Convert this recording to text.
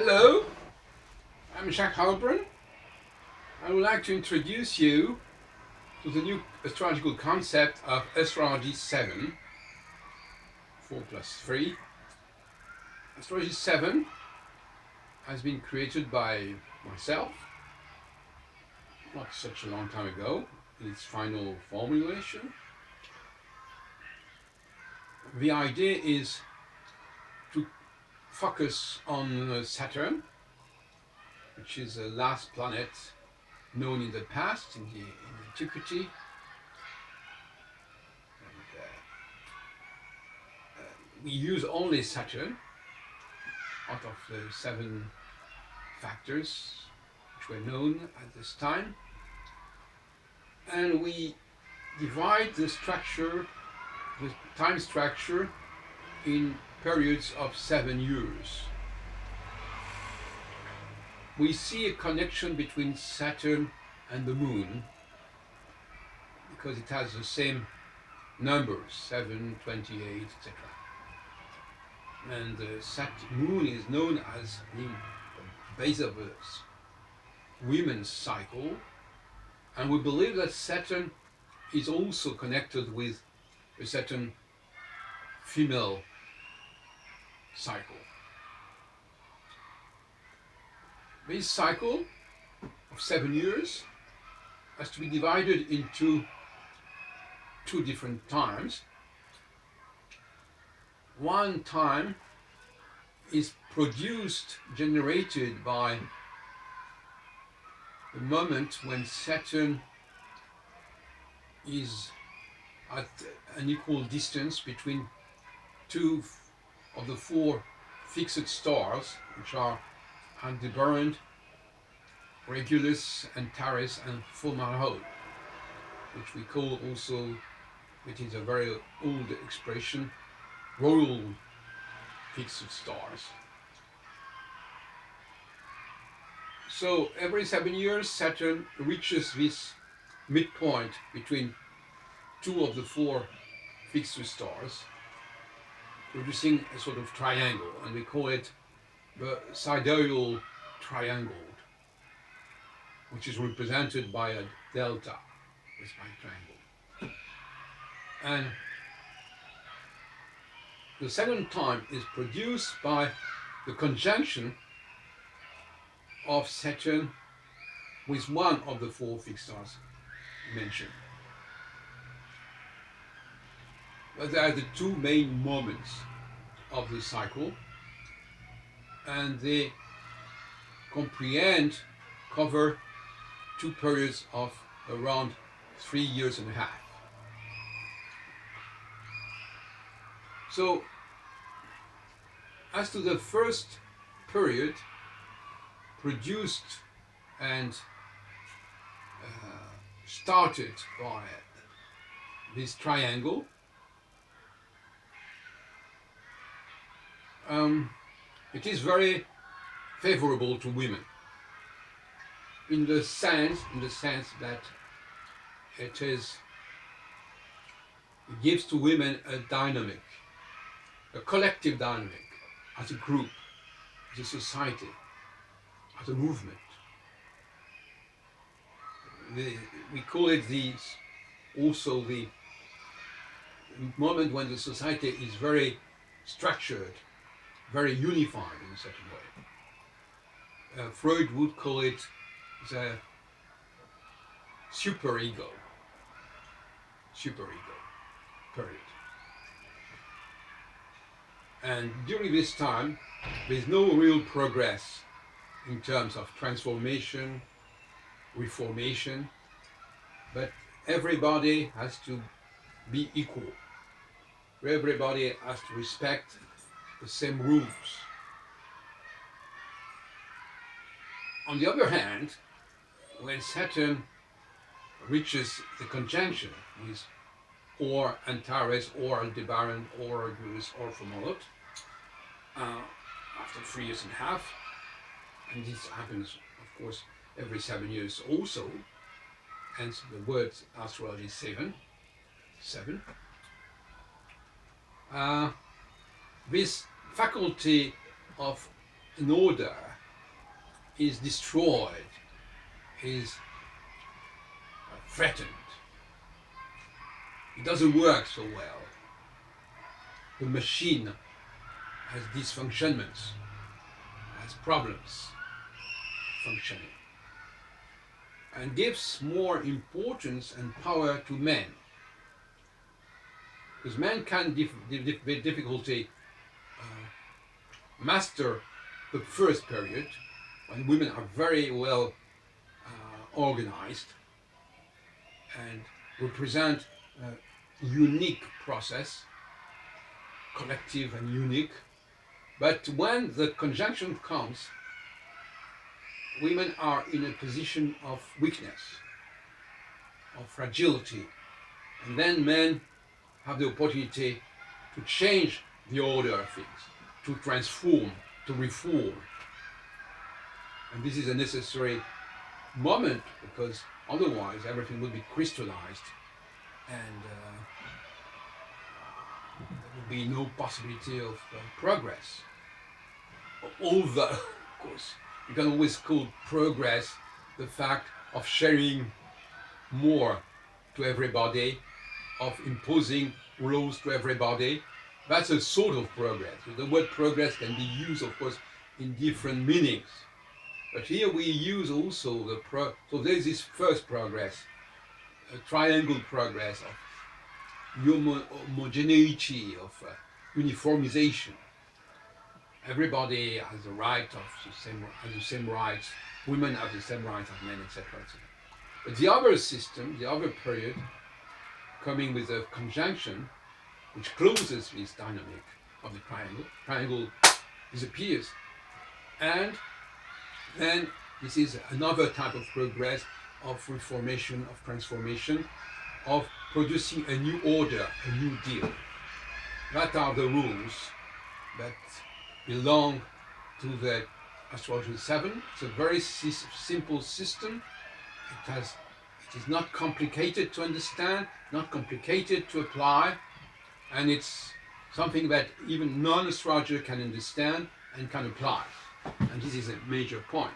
Hello, I'm Jacques Halbronn. I would like to introduce you to the new astrological concept of Astrology 7, 4 plus 3. Astrology 7 has been created by myself not such a long time ago in its final formulation. The idea is to focus on Saturn, which is the last planet known in the past, in antiquity. We use only Saturn out of the 7 factors which were known at this time, and we divide the time structure in periods of 7 years. We see a connection between Saturn and the Moon because it has the same numbers, 7, 28, etc. And the Moon is known as the base of the women's cycle, and we believe that Saturn is also connected with a certain female cycle. This cycle of 7 years has to be divided into 2 different times. One time is generated by the moment when Saturn is at an equal distance between 2 of the 4 fixed stars, which are Aldebaran, Regulus, Antares, and Fomalhaut, which we call also, it is a very old expression, royal fixed stars. So every 7 years Saturn reaches this midpoint between 2 of the 4 fixed stars, producing a sort of triangle, and we call it the sidereal triangle, which is represented by a delta, this right triangle. And the second time is produced by the conjunction of Saturn with one of the 4 fixed stars mentioned. But they are the 2 main moments of the cycle, and they cover 2 periods of around 3 years and a half. So, as to the first period, produced and started by this triangle, it is very favorable to women in the sense that it gives to women a dynamic, a collective dynamic, as a group, as a society, as a movement. We call it also the moment when the society is very structured, very unified in a certain way. Freud would call it the superego period. And during this time, there's no real progress in terms of transformation, reformation, but everybody has to be equal. Everybody has to respect the same rules. On the other hand, when Saturn reaches the conjunction with or Antares, or Aldebaran, or Regulus, or Fomalhaut, after 3 years and a half, and this happens, of course, every 7 years also, hence the word Astrology 7. This faculty of an order is destroyed, is threatened. It doesn't work so well. The machine has dysfunctionments, has problems functioning, and gives more importance and power to men. Because men can with difficulty master the first period, when women are very well organized and represent a unique process, collective and unique. But when the conjunction comes, women are in a position of weakness, of fragility, and then men have the opportunity to change the order of things, to transform, to reform. And this is a necessary moment, because otherwise everything will be crystallized and there will be no possibility of progress. Although, of course, you can always call progress the fact of sharing more to everybody, of imposing rules to everybody. That's a sort of progress. The word progress can be used, of course, in different meanings. But here we use also the so there's this first progress, a triangle progress of homogeneity, of uniformization. Everybody has the right of the same rights. Women have the same rights as men, etc., etc. But the other system, the other period, coming with a conjunction, which closes this dynamic of the triangle disappears, and then this is another type of progress, of reformation, of transformation, of producing a new order, a new deal. That are the rules that belong to the Astrology 7. It's a very simple system. It is not complicated to understand, not complicated to apply, and it's something that even non-astrologer can understand and can apply. And this is a major point.